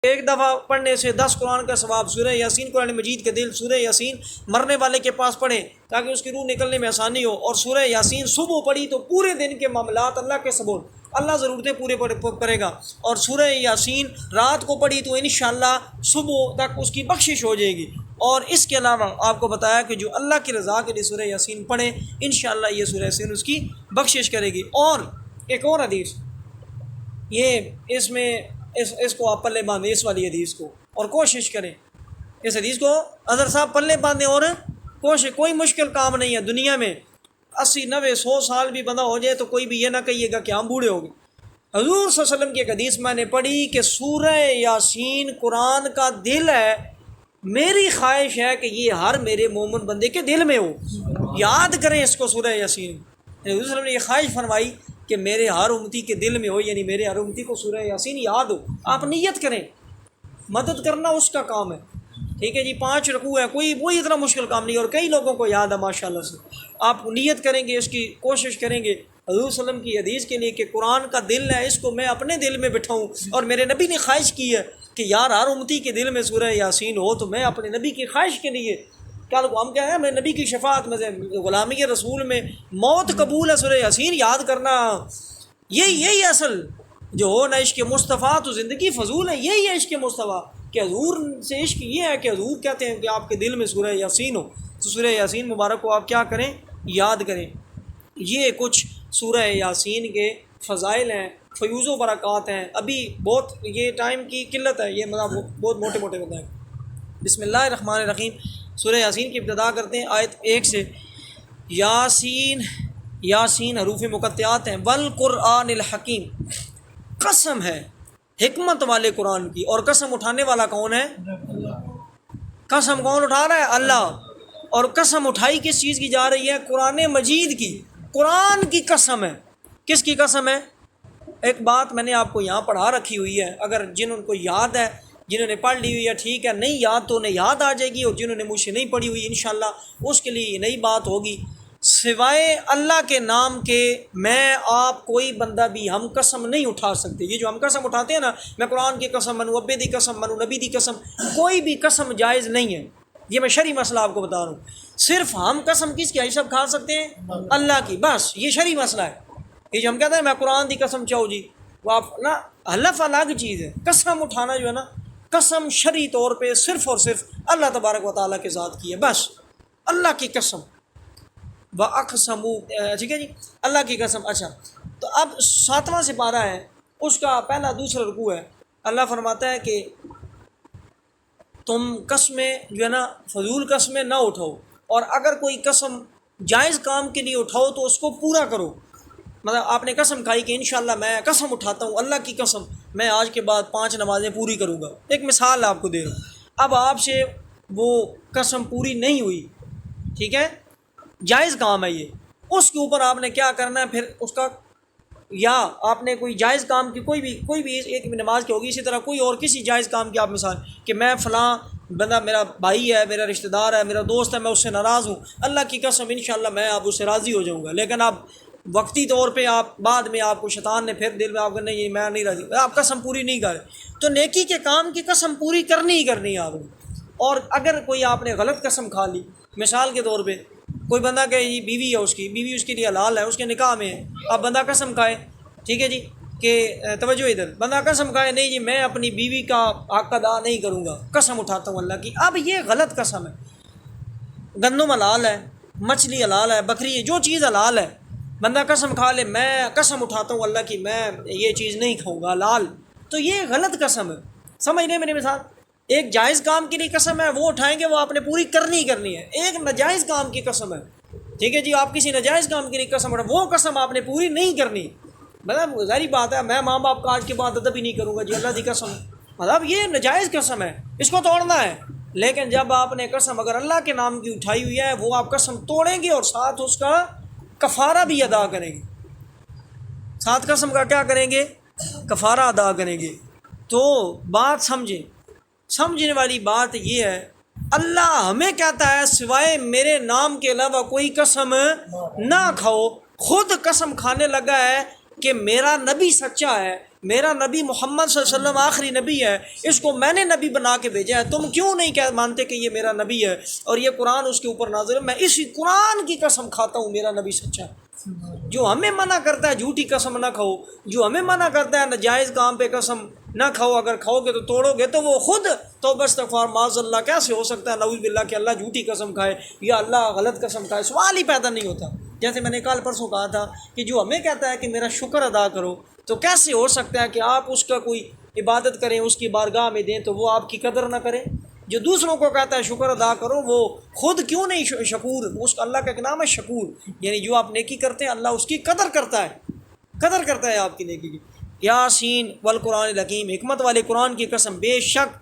ایک دفعہ پڑھنے سے 10 قرآن کا ثواب۔ سورہ یاسین قرآن مجید کے دل، سورہ یاسین مرنے والے کے پاس پڑھیں تاکہ اس کی روح نکلنے میں آسانی ہو۔ اور سورہ یاسین صبح پڑھی تو پورے دن کے معاملات اللہ کے سبب اللہ ضرورتیں پورے کرے گا، اور سورہ یاسین رات کو پڑھی تو انشاءاللہ صبح تک اس کی بخشش ہو جائے گی۔ اور اس کے علاوہ آپ کو بتایا کہ جو اللہ کی رضا کے لیے سورہ یاسین پڑھے انشاءاللہ یہ سورہ یاسین اس کی بخشش کرے گی۔ اور ایک اور حدیث، یہ اس کو آپ پلے باندھیں، اس والی حدیث کو، اور کوشش کریں اس حدیث کو اظہر صاحب پلے باندھیں، اور کوشش، کوئی مشکل کام نہیں ہے دنیا میں۔ 80 90 100 سال بھی بندہ ہو جائے تو کوئی بھی یہ نہ کہیے گا کہ ہم بوڑھے ہو گئے۔ حضور صلی اللہ علیہ وسلم کی ایک حدیث میں نے پڑھی کہ سورہ یاسین قرآن کا دل ہے، میری خواہش ہے کہ یہ ہر میرے مومن بندے کے دل میں ہو، یاد کریں اس کو صورہ یاسین۔ حضور صلی اللہ علیہ وسلم نے یہ خواہش فرمائی کہ میرے ہر امتی کے دل میں ہو، یعنی میرے ہر امتی کو سورہ یاسین یاد ہو۔ آپ نیت کریں، مدد کرنا اس کا کام ہے، ٹھیک ہے جی۔ 5 رکوع ہے، کوئی اتنا مشکل کام نہیں، اور کئی لوگوں کو یاد ہے ماشاءاللہ سے۔ آپ نیت کریں گے، اس کی کوشش کریں گے حضور صلی اللہ علیہ وسلم کی حدیث کے لیے کہ قرآن کا دل ہے، اس کو میں اپنے دل میں بٹھاؤں۔ اور میرے نبی نے خواہش کی ہے کہ یار ہر امتی کے دل میں سورہ یاسین ہو، تو میں اپنے نبی کی خواہش کے لیے کل کو ہم کیا ہے، میں نبی کی شفاعت میں سے غلامی رسول میں موت قبول ہے سورہ یاسین یاد کرنا۔ یہی اصل جو ہو نا عشق مصطفیٰ تو زندگی فضول ہے، یہی ہے عشق مصطفیٰ کہ حضور سے عشق یہ ہے کہ حضور کہتے ہیں کہ آپ کے دل میں سورہ یاسین ہو، تو سورہ یاسین مبارک کو آپ کیا کریں، یاد کریں۔ یہ کچھ سورہ یاسین کے فضائل ہیں، فیوز و برکات ہیں۔ ابھی بہت یہ ٹائم کی قلت ہے، یہ مطلب بہت موٹے بتائیں۔ بسم اللہ الرحمن الرحیم، سورہ یاسین کی ابتدا کرتے ہیں آیت 1 سے۔ یاسین حروف مقطعات ہیں، والقرآن الحکیم، قسم ہے حکمت والے قرآن کی۔ اور قسم اٹھانے والا کون ہے؟ قسم کون اٹھا رہا ہے؟ اللہ۔ اور قسم اٹھائی کس چیز کی جا رہی ہے؟ قرآن مجید کی، قرآن کی قسم ہے۔ کس کی قسم ہے؟ ایک بات میں نے آپ کو یہاں پڑھا رکھی ہوئی ہے، اگر جنہوں کو یاد ہے، جنہوں نے پڑھ لی ہوئی ہے ٹھیک ہے، نہیں یاد تو انہیں یاد آ جائے گی، اور جنہوں نے مجھ سے نہیں پڑھی ہوئی انشاءاللہ اس کے لیے یہ نئی بات ہوگی۔ سوائے اللہ کے نام کے میں آپ کوئی بندہ بھی ہم قسم نہیں اٹھا سکتے۔ یہ جو ہم قسم اٹھاتے ہیں نا، میں قرآن کی قسم منوں، ابے دی قسم منوں، نبی دی قسم، کوئی بھی قسم جائز نہیں ہے۔ یہ میں شرعی مسئلہ آپ کو بتا رہا ہوں۔ صرف ہم قسم کس کی سب کھا سکتے ہیں؟ اللہ کی، بس یہ شرعی مسئلہ ہے۔ یہ جو ہم کہتے ہیں میں قرآن دی قسم چاہو جی، وہ آپ نا حلف الگ چیز ہے، قسم اٹھانا جو ہے نا، قسم شرعی طور پہ صرف اور صرف اللہ تبارک و تعالیٰ کے ذات کی ہے، بس اللہ کی قسم۔ وَأَقْسَمُوا، ٹھیک ہے جی، اللہ کی قسم۔ اچھا، تو اب 7واں سپارہ ہے، اس کا پہلا دوسرا رکوع ہے۔ اللہ فرماتا ہے کہ تم قسمیں جو ہے نا فضول قسمیں نہ اٹھاؤ، اور اگر کوئی قسم جائز کام کے لیے اٹھاؤ تو اس کو پورا کرو۔ مطلب آپ نے قسم کھائی کہ انشاءاللہ میں قسم اٹھاتا ہوں، اللہ کی قسم میں آج کے بعد 5 نمازیں پوری کروں گا۔ ایک مثال آپ کو دے رہا ہوں۔ اب آپ سے وہ قسم پوری نہیں ہوئی، ٹھیک ہے، جائز کام ہے یہ، اس کے اوپر آپ نے کیا کرنا ہے پھر اس کا، یا آپ نے کوئی جائز کام کی کوئی بھی ایک نماز کی ہوگی، اسی طرح کوئی اور کسی جائز کام کی آپ مثال کہ میں فلاں بندہ میرا بھائی ہے، میرا رشتہ دار ہے، میرا دوست ہے، میں اس سے ناراض ہوں، اللہ کی قسم انشاءاللہ میں آپ اس سے راضی ہو جاؤں گا، لیکن آپ وقتی طور پہ آپ بعد میں آپ کو شیطان نے پھر دل میں آپ کو نہیں میں نہیں راضی، آپ قسم پوری نہیں کر رہے، تو نیکی کے کام کی قسم پوری کرنی ہی کرنی ہے آپ نے۔ اور اگر کوئی آپ نے غلط قسم کھا لی، مثال کے طور پہ کوئی بندہ کہ یہ بیوی ہے، اس کی بیوی اس کے لیے حلال ہے، اس کے نکاح میں ہے، اب بندہ قسم کھائے، ٹھیک ہے جی، کہ توجہ ادھر، بندہ قسم کھائے نہیں جی میں اپنی بیوی کا حق ادا نہیں کروں گا، قسم اٹھاتا ہوں اللہ کی، اب یہ غلط قسم ہے۔ گندم حلال ہے، مچھلی حلال ہے، بکری ہے، جو چیز حلال ہے، بندہ قسم کھا لے میں قسم اٹھاتا ہوں اللہ کی میں یہ چیز نہیں کھاؤں گا حلال، تو یہ غلط قسم ہے۔ سمجھ لیں میری مثال، ایک جائز کام کے لیے قسم ہے وہ اٹھائیں گے، وہ آپ نے پوری کرنی ہی کرنی ہے۔ ایک ناجائز کام کی قسم ہے، ٹھیک ہے جی، آپ کسی ناجائز کام کے لیے قسم اٹھائیں، وہ قسم آپ نے پوری نہیں کرنی۔ مطلب ظاہری بات ہے میں ماں باپ کا آج کے بعد ادب ہی نہیں کروں گا جی، اللہ کی قسم، مطلب یہ ناجائز قسم ہے، اس کو توڑنا ہے۔ لیکن جب آپ نے قسم اگر اللہ کے نام کی اٹھائی ہوئی ہے، وہ آپ قسم توڑیں گے اور ساتھ اس کا کفارہ بھی ادا کریں گے، ساتھ قسم کا کیا کریں گے؟ کفارہ ادا کریں گے۔ تو بات سمجھنے والی بات یہ ہے، اللہ ہمیں کہتا ہے سوائے میرے نام کے علاوہ کوئی قسم نہ کھاؤ، خود قسم کھانے لگا ہے کہ میرا نبی سچا ہے، میرا نبی محمد صلی اللہ علیہ وسلم آخری نبی ہے، اس کو میں نے نبی بنا کے بھیجا ہے، تم کیوں نہیں مانتے کہ یہ میرا نبی ہے اور یہ قرآن اس کے اوپر نازل ہے؟ میں اسی قرآن کی قسم کھاتا ہوں میرا نبی سچا ہے۔ جو ہمیں منع کرتا ہے جھوٹی قسم نہ کھاؤ، جو ہمیں منع کرتا ہے ناجائز کام پہ قسم نہ کھاؤ، اگر کھاؤ گے تو توڑو گے تو وہ خود توبہ استغفار معاذ اللہ کیسے ہو سکتا ہے نعوذ باللہ کہ اللہ جھوٹی قسم کھائے یا اللہ غلط قسم کھائے، سوال ہی پیدا نہیں ہوتا۔ جیسے میں نے کل پرسوں کہا تھا کہ جو ہمیں کہتا ہے کہ میرا شکر ادا کرو، تو کیسے ہو سکتا ہے کہ آپ اس کا کوئی عبادت کریں، اس کی بارگاہ میں دیں تو وہ آپ کی قدر نہ کرے؟ جو دوسروں کو کہتا ہے شکر ادا کرو، وہ خود کیوں نہیں شکور؟ اس کا اللہ کا ایک نام ہے شکور، یعنی جو آپ نیکی کرتے ہیں اللہ اس کی قدر کرتا ہے آپ کی نیکی کی۔ یاسین والقرآن الحکیم، حکمت والے قرآن کی قسم، بے شک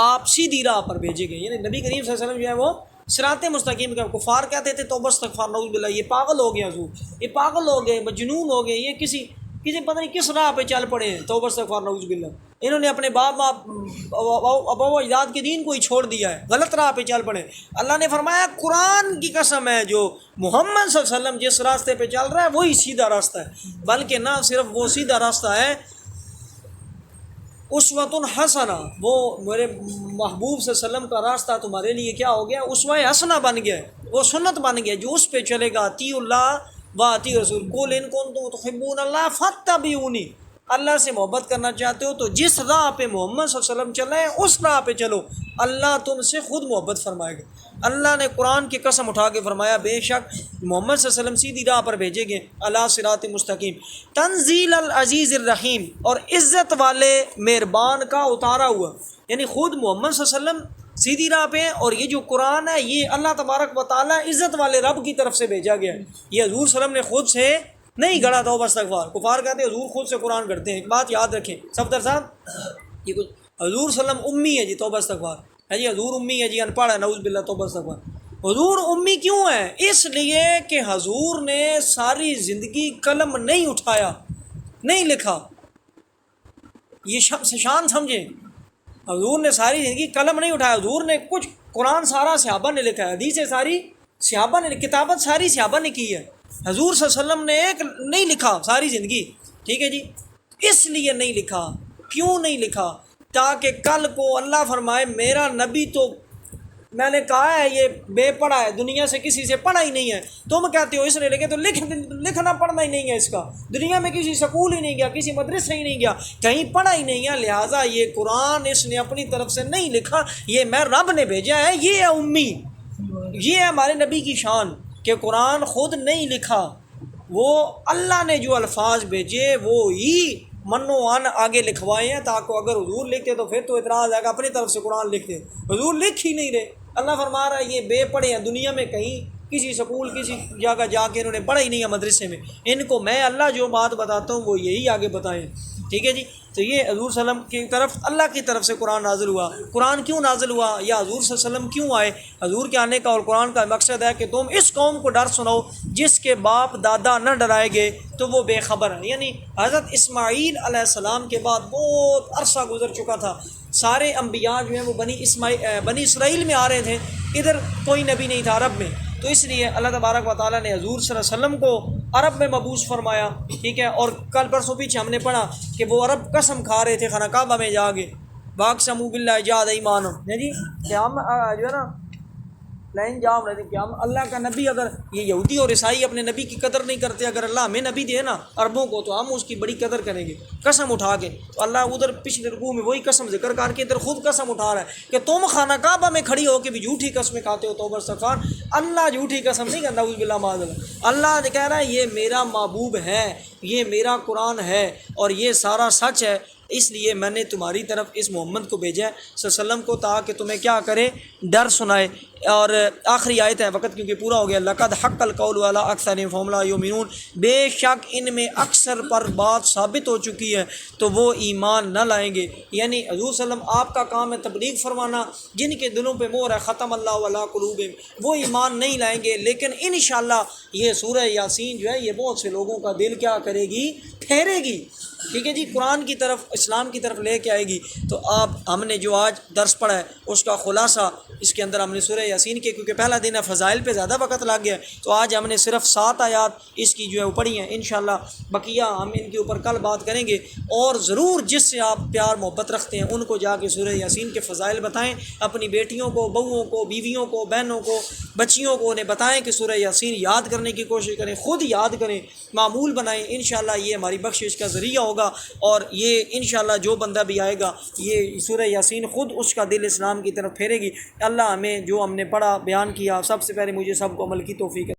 آپ سیدھی راہ پر بھیجے گئے، یعنی نبی کریم صلی اللہ علیہ وسلم جو ہے وہ صراط مستقیم کا۔ کفار کہتے تھے توبہ استغفار نعوذ باللہ، یہ پاگل ہو گئے حضور، یہ پاگل ہو گئے، مجنون ہو گئے، یہ کسی پتہ نہیں کس راہ پہ چل پڑے ہیں، توبہ استغفار نعوذ باللہ، انہوں نے اپنے باپ ابا و اجداد کے دین کو ہی چھوڑ دیا ہے، غلط راہ پہ چل پڑے۔ اللہ نے فرمایا قرآن کی قسم ہے جو محمد صلی اللہ علیہ وسلم جس راستے پہ چل رہا ہے وہی سیدھا راستہ ہے، بلکہ نہ صرف وہ سیدھا راستہ ہے، اسوۃ حسنہ، وہ میرے محبوب صلی اللہ علیہ وسلم کا راستہ تمہارے لیے کیا ہو گیا؟ اسوہ حسنہ بن گیا، وہ سنت بن گیا، جو اس پہ چلے گا اطیعوا اللہ و اطیعوا الرسول، قل ان کنتم تحبون اللہ فاتبعونی، اللہ سے محبت کرنا چاہتے ہو تو جس راہ پہ محمد صلی اللہ علیہ وسلم چلے اس راہ پہ چلو، اللہ تم سے خود محبت فرمائے گا۔ اللہ نے قرآن کی قسم اٹھا کے فرمایا بے شک محمد صلی اللہ علیہ وسلم سیدھی راہ پر بھیجے گئے، علی صراط مستقیم، تنزیل العزیز الرحیم، اور عزت والے مہربان کا اتارا ہوا، یعنی خود محمد صلی اللہ علیہ وسلم سیدھی راہ پہ، اور یہ جو قرآن ہے یہ اللہ تبارک و تعالیٰ عزت والے رب کی طرف سے بھیجا گیا ہے، یہ حضور صلی اللہ علیہ وسلم نے خود سے نہیں گڑھا توبہ استغفار۔ کفار کہتے ہیں حضور خود سے قرآن گڑھتے ہیں، ایک بات یاد رکھیں صفدر صاحب، یہ کچھ حضور صلی اللہ علیہ وسلم امی ہے جی، توبہ استغفار ہے جی، حضور امی ہے جی، ان پڑھ ہے نعوذ باللہ، توبہ استغفار۔ حضور امی کیوں ہے؟ اس لیے کہ حضور نے ساری زندگی قلم نہیں اٹھایا، نہیں لکھا، یہ شان سمجھیں، حضور نے ساری زندگی قلم نہیں اٹھایا، حضور نے کچھ قرآن سارا صحابہ نے لکھا ہے، حدیثیں ساری صحابہ نے، کتابت ساری صحابہ نے کی ہے، حضور صلی اللہ علیہ وسلم نے ایک نہیں لکھا ساری زندگی، ٹھیک ہے جی۔ اس لیے نہیں لکھا، کیوں نہیں لکھا؟ تاکہ کل کو اللہ فرمائے میرا نبی تو میں نے کہا ہے یہ بے پڑھا ہے، دنیا سے کسی سے پڑھا ہی نہیں ہے، تم کہتے ہو اس نے لکھے، تو لکھنا پڑھنا ہی نہیں ہے، اس کا دنیا میں کسی سکول ہی نہیں گیا، کسی مدرسے ہی نہیں گیا، کہیں پڑھا ہی نہیں ہے، لہٰذا یہ قرآن اس نے اپنی طرف سے نہیں لکھا، یہ میں رب نے بھیجا ہے، یہ ہے امی، یہ ہے ہمارے نبی کی شان کہ قرآن خود نہیں لکھا، وہ اللہ نے جو الفاظ بھیجے وہ ہی منو ان آگے لکھوائے ہیں، تاکہ اگر حضور لکھتے تو پھر تو اعتراض آئے گا اپنی طرف سے قرآن لکھتے، حضور لکھ ہی نہیں رہے۔ اللہ فرما رہا ہے یہ بے پڑھے ہیں، دنیا میں کہیں کسی سکول کسی جگہ جا کے انہوں نے پڑھا ہی نہیں ہے مدرسے میں، ان کو میں اللہ جو بات بتاتا ہوں وہ یہی آگے بتائیں، ٹھیک ہے جی۔ تو یہ حضور صلی اللہ علیہ وسلم کی طرف اللہ کی طرف سے قرآن نازل ہوا۔ قرآن کیوں نازل ہوا یا حضور صلی اللہ علیہ وسلم کیوں آئے؟ حضور کے آنے کا اور قرآن کا مقصد ہے کہ تم اس قوم کو ڈر سناؤ جس کے باپ دادا نہ ڈرائے گے تو وہ بے خبر ہے، یعنی حضرت اسماعیل علیہ السلام کے بعد بہت عرصہ گزر چکا تھا، سارے انبیاء جو ہیں وہ بنی اسرائیل میں آ رہے تھے، ادھر کوئی نبی نہیں تھا عرب میں، تو اس لیے اللہ تبارک و تعالیٰ نے حضور صلی اللہ علیہ وسلم کو عرب میں مبعوث فرمایا، ٹھیک ہے۔ اور کل پرسوں پیچھے ہم نے پڑھا کہ وہ عرب قسم کھا رہے تھے خانہ کعبہ میں جا کے، واقسموا باللہ جہد ایمانہم، جی کہ ہم جو ہے نا لائن جام رہے تھے کہ ہم اللہ کا نبی، اگر یہ یہودی اور عیسائی اپنے نبی کی قدر نہیں کرتے، اگر اللہ ہمیں نبی دے نا عربوں کو تو ہم اس کی بڑی قدر کریں گے، قسم اٹھا کے۔ تو اللہ ادھر پچھلے رکوع میں وہی قسم ذکر کر کے ادھر خود قسم اٹھا رہا ہے کہ تم خانہ کعبہ میں کھڑی ہو کے بھی جھوٹی قسمیں کھاتے ہو، توبہ استغفار، اللہ جھوٹی قسم نہیں کرتا، نعوذ باللہ معاذ اللہ، اللہ کہہ رہا ہے یہ میرا محبوب ہے، یہ میرا قرآن ہے اور یہ سارا سچ ہے، اس لیے میں نے تمہاری طرف اس محمد کو بھیجا ہے صلی اللہ علیہ وسلم کو، تاکہ تمہیں کیا کرے؟ ڈر سنائے۔ اور آخری آیت ہے، وقت کیونکہ پورا ہو گیا، لقد حق القول علی اکثرہم فہم لا یؤمنون، بے شک ان میں اکثر پر بات ثابت ہو چکی ہے تو وہ ایمان نہ لائیں گے، یعنی حضور صلی اللہ علیہ وسلم آپ کا کام ہے تبلیغ فرمانا، جن کے دلوں پہ مہر ہے ختم اللہ علی قلوبہم، وہ ایمان نہیں لائیں گے، لیکن انشاءاللہ یہ سورہ یاسین جو ہے یہ بہت سے لوگوں کا دل کیا کرے گی؟ پھیرے گی، ٹھیک ہے جی، قرآن کی طرف، اسلام کی طرف لے کے آئے گی۔ تو ہم نے جو آج درس پڑھا ہے اس کا خلاصہ اس کے اندر ہم نے سورہ یاسین کے، کیونکہ پہلا دن ہے، فضائل پہ زیادہ وقت لگ گیا، تو آج ہم نے صرف 7 آیات اس کی جو ہے وہ پڑھی ہیں۔ انشاءاللہ بقیہ ہم ان کے اوپر کل بات کریں گے، اور ضرور جس سے آپ پیار محبت رکھتے ہیں ان کو جا کے سورہ یاسین کے فضائل بتائیں، اپنی بیٹیوں کو، بہوؤں کو، بیویوں کو، بہنوں کو، بچیوں کو انہیں بتائیں کہ سورہ یاسین یاد کرنے کی کوشش کریں، خود یاد کریں، معمول بنائیں۔ انشاءاللہ یہ ہماری بخشش کا ذریعہ ہوگا، اور یہ انشاءاللہ جو بندہ بھی آئے گا یہ سورہ یاسین خود اس کا دل اسلام کی طرف پھیرے گی۔ اللہ ہمیں جو ہم نے پڑھا بیان کیا، سب سے پہلے مجھے سب کو عمل کی توفیق